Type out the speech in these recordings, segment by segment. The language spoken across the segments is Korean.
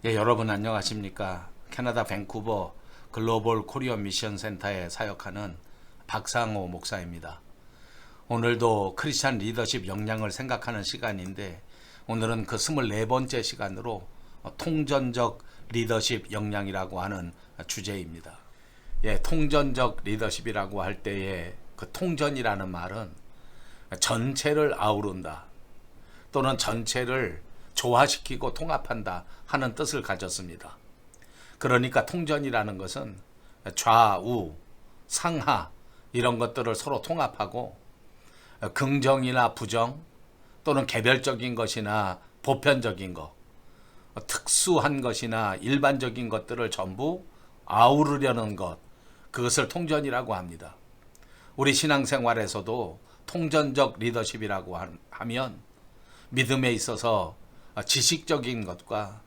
예, 여러분 안녕하십니까? 캐나다 밴쿠버 글로벌 코리안 미션 센터에 사역하는 박상호 목사입니다. 오늘도 크리스찬 리더십 역량을 생각하는 시간인데 오늘은 그 24번째 시간으로 통전적 리더십 역량이라고 하는 주제입니다. 예, 통전적 리더십이라고 할 때에 그 통전이라는 말은 전체를 아우른다 또는 전체를 조화시키고 통합한다 하는 뜻을 가졌습니다. 그러니까 통전이라는 것은 좌우, 상하 이런 것들을 서로 통합하고 긍정이나 부정 또는 개별적인 것이나 보편적인 것, 특수한 것이나 일반적인 것들을 전부 아우르려는 것, 그것을 통전이라고 합니다. 우리 신앙생활에서도 통전적 리더십이라고 하면 믿음에 있어서 지식적인 것과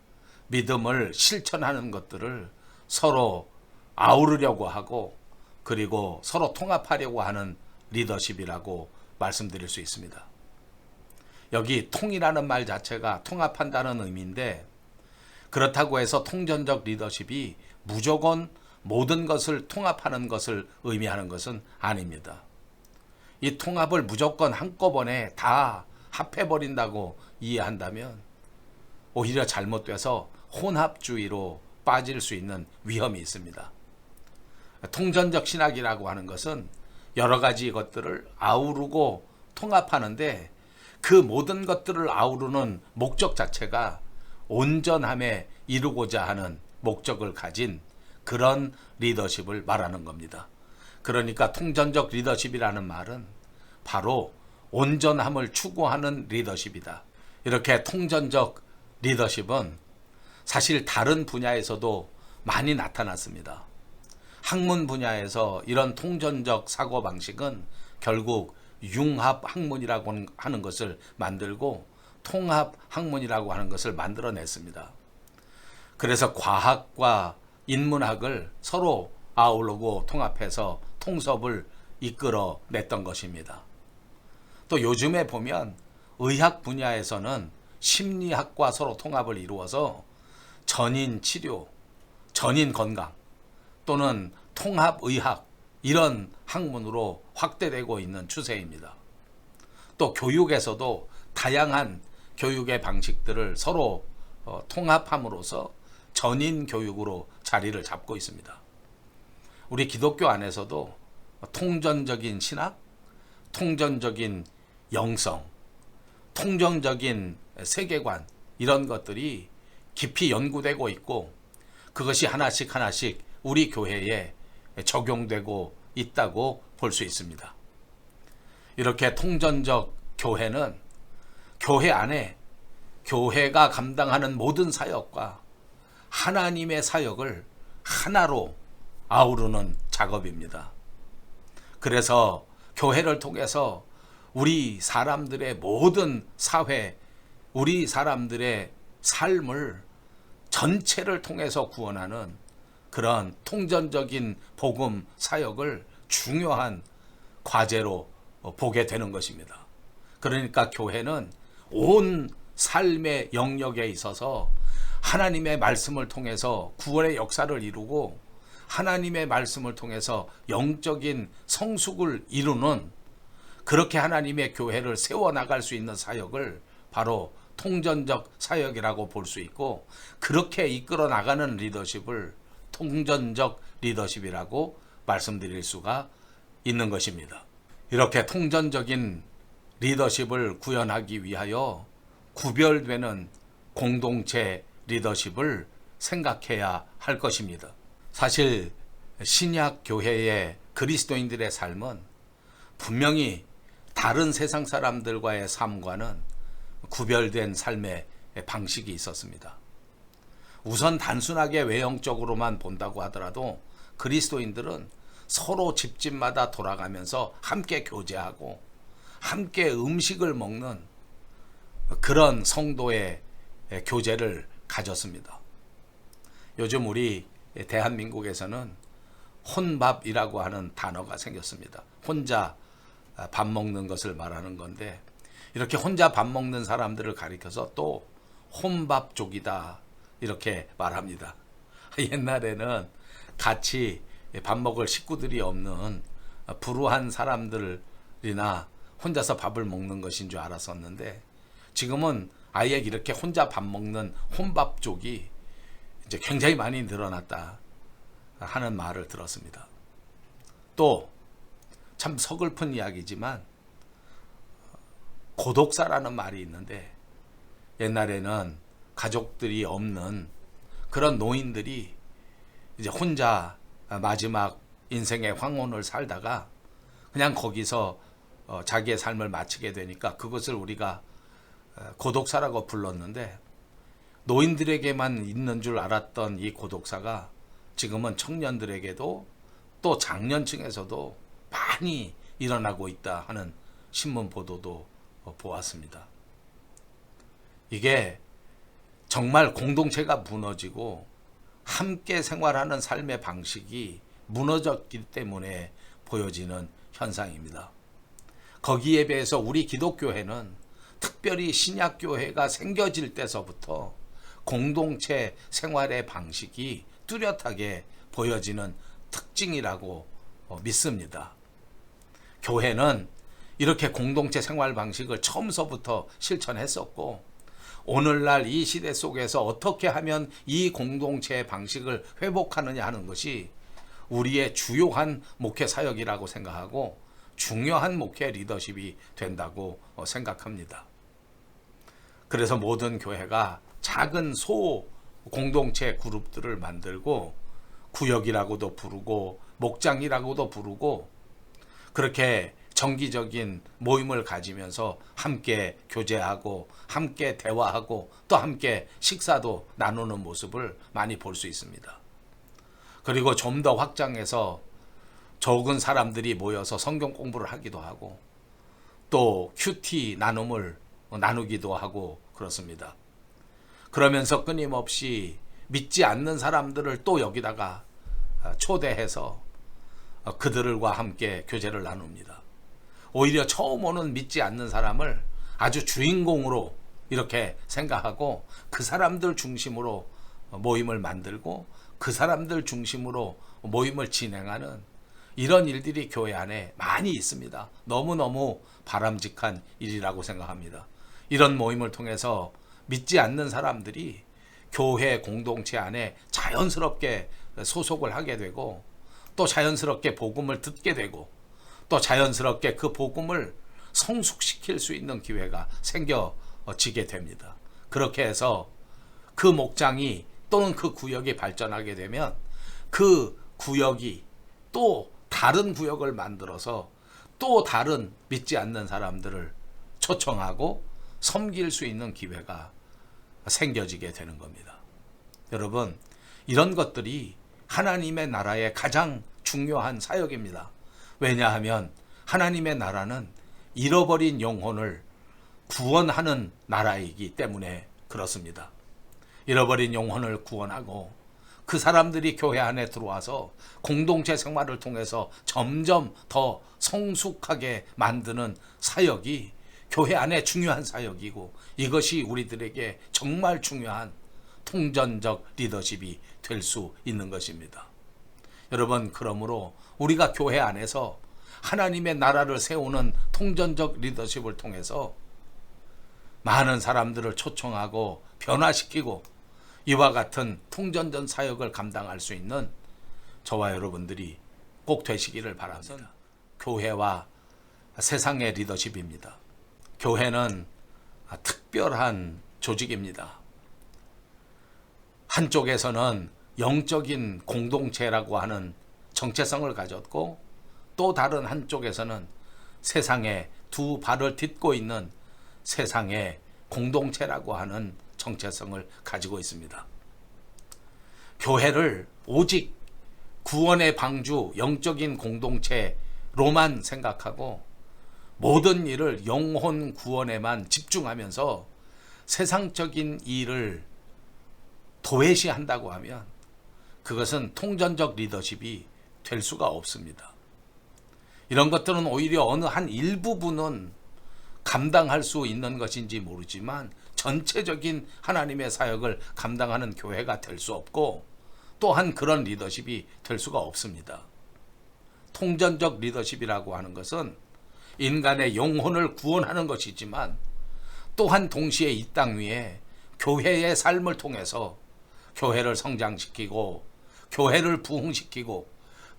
믿음을 실천하는 것들을 서로 아우르려고 하고 그리고 서로 통합하려고 하는 리더십이라고 말씀드릴 수 있습니다. 여기 통이라는 말 자체가 통합한다는 의미인데 그렇다고 해서 통전적 리더십이 무조건 모든 것을 통합하는 것을 의미하는 것은 아닙니다. 이 통합을 무조건 한꺼번에 다 합해버린다고 이해한다면 오히려 잘못돼서 혼합주의로 빠질 수 있는 위험이 있습니다. 통전적 신학이라고 하는 것은 여러 가지 것들을 아우르고 통합하는데 그 모든 것들을 아우르는 목적 자체가 온전함에 이루고자 하는 목적을 가진 그런 리더십을 말하는 겁니다. 그러니까 통전적 리더십이라는 말은 바로 온전함을 추구하는 리더십이다. 이렇게 통전적 리더십은 사실 다른 분야에서도 많이 나타났습니다. 학문 분야에서 이런 통전적 사고방식은 결국 융합학문이라고 하는 것을 만들고 통합학문이라고 하는 것을 만들어냈습니다. 그래서 과학과 인문학을 서로 아우르고 통합해서 통섭을 이끌어냈던 것입니다. 또 요즘에 보면 의학 분야에서는 심리학과 서로 통합을 이루어서 전인 치료, 전인 건강 또는 통합의학 이런 학문으로 확대되고 있는 추세입니다. 또 교육에서도 다양한 교육의 방식들을 서로 통합함으로써 전인 교육으로 자리를 잡고 있습니다. 우리 기독교 안에서도 통전적인 신학, 통전적인 영성, 통전적인 세계관 이런 것들이 깊이 연구되고 있고 그것이 하나씩 우리 교회에 적용되고 있다고 볼 수 있습니다. 이렇게 통전적 교회는 교회 안에 교회가 감당하는 모든 사역과 하나님의 사역을 하나로 아우르는 작업입니다. 그래서 교회를 통해서 우리 사람들의 모든 사회, 우리 사람들의 삶을 전체를 통해서 구원하는 그런 통전적인 복음 사역을 중요한 과제로 보게 되는 것입니다. 그러니까 교회는 온 삶의 영역에 있어서 하나님의 말씀을 통해서 구원의 역사를 이루고 하나님의 말씀을 통해서 영적인 성숙을 이루는 그렇게 하나님의 교회를 세워나갈 수 있는 사역을 바로 통전적 사역이라고 볼 수 있고 그렇게 이끌어 나가는 리더십을 통전적 리더십이라고 말씀드릴 수가 있는 것입니다. 이렇게 통전적인 리더십을 구현하기 위하여 구별되는 공동체 리더십을 생각해야 할 것입니다. 사실 신약 교회의 그리스도인들의 삶은 분명히 다른 세상 사람들과의 삶과는 구별된 삶의 방식이 있었습니다. 우선 단순하게 외형적으로만 본다고 하더라도 그리스도인들은 서로 집집마다 돌아가면서 함께 교제하고 함께 음식을 먹는 그런 성도의 교제를 가졌습니다. 요즘 우리 대한민국에서는 혼밥이라고 하는 단어가 생겼습니다. 혼자 밥 먹는 것을 말하는 건데 이렇게 혼자 밥 먹는 사람들을 가리켜서 또 혼밥족이다 이렇게 말합니다. 옛날에는 같이 밥 먹을 식구들이 없는 불우한 사람들이나 혼자서 밥을 먹는 것인 줄 알았었는데, 지금은 아예 이렇게 혼자 밥 먹는 혼밥족이 이제 굉장히 많이 늘어났다 하는 말을 들었습니다. 또 참 서글픈 이야기지만 고독사라는 말이 있는데, 옛날에는 가족들이 없는 그런 노인들이 이제 혼자 마지막 인생의 황혼을 살다가 그냥 거기서 자기의 삶을 마치게 되니까 그것을 우리가 고독사라고 불렀는데, 노인들에게만 있는 줄 알았던 이 고독사가 지금은 청년들에게도 또 장년층에서도 많이 일어나고 있다 하는 신문 보도도 보았습니다. 이게 정말 공동체가 무너지고 함께 생활하는 삶의 방식이 무너졌기 때문에 보여지는 현상입니다. 거기에 비해서 우리 기독교회는 특별히 신약교회가 생겨질 때서부터 공동체 생활의 방식이 뚜렷하게 보여지는 특징이라고 믿습니다. 교회는 이렇게 공동체 생활 방식을 처음서부터 실천했었고, 오늘날 이 시대 속에서 어떻게 하면 이 공동체의 방식을 회복하느냐 하는 것이 우리의 주요한 목회 사역이라고 생각하고 중요한 목회 리더십이 된다고 생각합니다. 그래서 모든 교회가 작은 소 공동체 그룹들을 만들고 구역이라고도 부르고 목장이라고도 부르고, 그렇게 정기적인 모임을 가지면서 함께 교제하고 함께 대화하고 또 함께 식사도 나누는 모습을 많이 볼 수 있습니다. 그리고 좀 더 확장해서 적은 사람들이 모여서 성경 공부를 하기도 하고 또 큐티 나눔을 나누기도 하고 그렇습니다. 그러면서 끊임없이 믿지 않는 사람들을 또 여기다가 초대해서 그들과 함께 교제를 나눕니다. 오히려 처음 오는 믿지 않는 사람을 아주 주인공으로 이렇게 생각하고 그 사람들 중심으로 모임을 만들고 그 사람들 중심으로 모임을 진행하는 이런 일들이 교회 안에 많이 있습니다. 너무너무 바람직한 일이라고 생각합니다. 이런 모임을 통해서 믿지 않는 사람들이 교회 공동체 안에 자연스럽게 소속을 하게 되고 또 자연스럽게 복음을 듣게 되고 또 자연스럽게 그 복음을 성숙시킬 수 있는 기회가 생겨지게 됩니다. 그렇게 해서 그 목장이 또는 그 구역이 발전하게 되면 그 구역이 또 다른 구역을 만들어서 또 다른 믿지 않는 사람들을 초청하고 섬길 수 있는 기회가 생겨지게 되는 겁니다. 여러분, 이런 것들이 하나님의 나라의 가장 중요한 사역입니다. 왜냐하면 하나님의 나라는 잃어버린 영혼을 구원하는 나라이기 때문에 그렇습니다. 잃어버린 영혼을 구원하고 그 사람들이 교회 안에 들어와서 공동체 생활을 통해서 점점 더 성숙하게 만드는 사역이 교회 안에 중요한 사역이고, 이것이 우리들에게 정말 중요한 통전적 리더십이 될 수 있는 것입니다. 여러분, 그러므로 우리가 교회 안에서 하나님의 나라를 세우는 통전적 리더십을 통해서 많은 사람들을 초청하고 변화시키고 이와 같은 통전전 사역을 감당할 수 있는 저와 여러분들이 꼭 되시기를 바랍니다. 교회와 세상의 리더십입니다. 교회는 특별한 조직입니다. 한쪽에서는 영적인 공동체라고 하는 정체성을 가졌고, 또 다른 한쪽에서는 세상에 두 발을 딛고 있는 세상의 공동체라고 하는 정체성을 가지고 있습니다. 교회를 오직 구원의 방주, 영적인 공동체로만 생각하고 모든 일을 영혼 구원에만 집중하면서 세상적인 일을 도외시한다고 하면 그것은 통전적 리더십이 될 수가 없습니다. 이런 것들은 오히려 어느 한 일부분은 감당할 수 있는 것인지 모르지만 전체적인 하나님의 사역을 감당하는 교회가 될 수 없고, 또한 그런 리더십이 될 수가 없습니다. 통전적 리더십이라고 하는 것은 인간의 영혼을 구원하는 것이지만, 또한 동시에 이 땅 위에 교회의 삶을 통해서 교회를 성장시키고 교회를 부흥시키고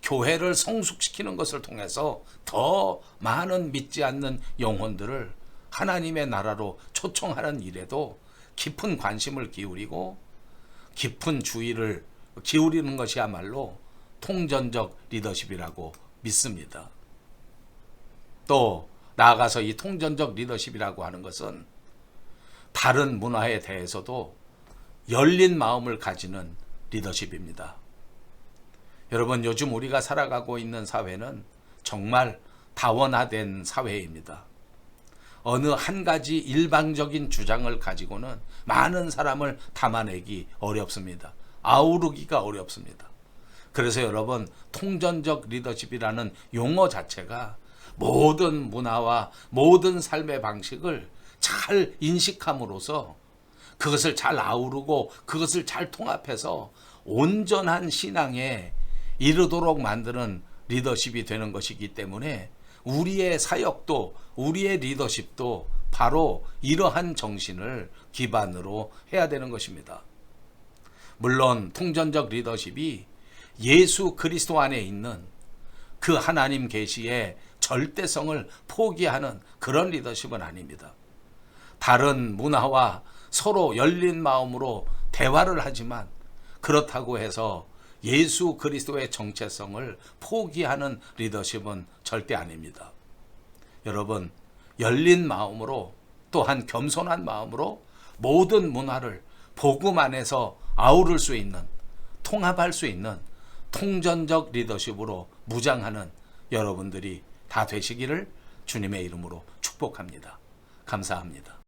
교회를 성숙시키는 것을 통해서 더 많은 믿지 않는 영혼들을 하나님의 나라로 초청하는 일에도 깊은 관심을 기울이고 깊은 주의를 기울이는 것이야말로 통전적 리더십이라고 믿습니다. 또 나아가서 이 통전적 리더십이라고 하는 것은 다른 문화에 대해서도 열린 마음을 가지는 리더십입니다. 여러분, 요즘 우리가 살아가고 있는 사회는 정말 다원화된 사회입니다. 어느 한 가지 일방적인 주장을 가지고는 많은 사람을 담아내기 어렵습니다. 아우르기가 어렵습니다. 그래서 여러분, 통전적 리더십이라는 용어 자체가 모든 문화와 모든 삶의 방식을 잘 인식함으로써 그것을 잘 아우르고 그것을 잘 통합해서 온전한 신앙에 이르도록 만드는 리더십이 되는 것이기 때문에 우리의 사역도 우리의 리더십도 바로 이러한 정신을 기반으로 해야 되는 것입니다. 물론 통전적 리더십이 예수 그리스도 안에 있는 그 하나님 계시의 절대성을 포기하는 그런 리더십은 아닙니다. 다른 문화와 서로 열린 마음으로 대화를 하지만 그렇다고 해서 예수 그리스도의 정체성을 포기하는 리더십은 절대 아닙니다. 여러분, 열린 마음으로 또한 겸손한 마음으로 모든 문화를 복음 안에서 아우를 수 있는, 통합할 수 있는 통전적 리더십으로 무장하는 여러분들이 다 되시기를 주님의 이름으로 축복합니다. 감사합니다.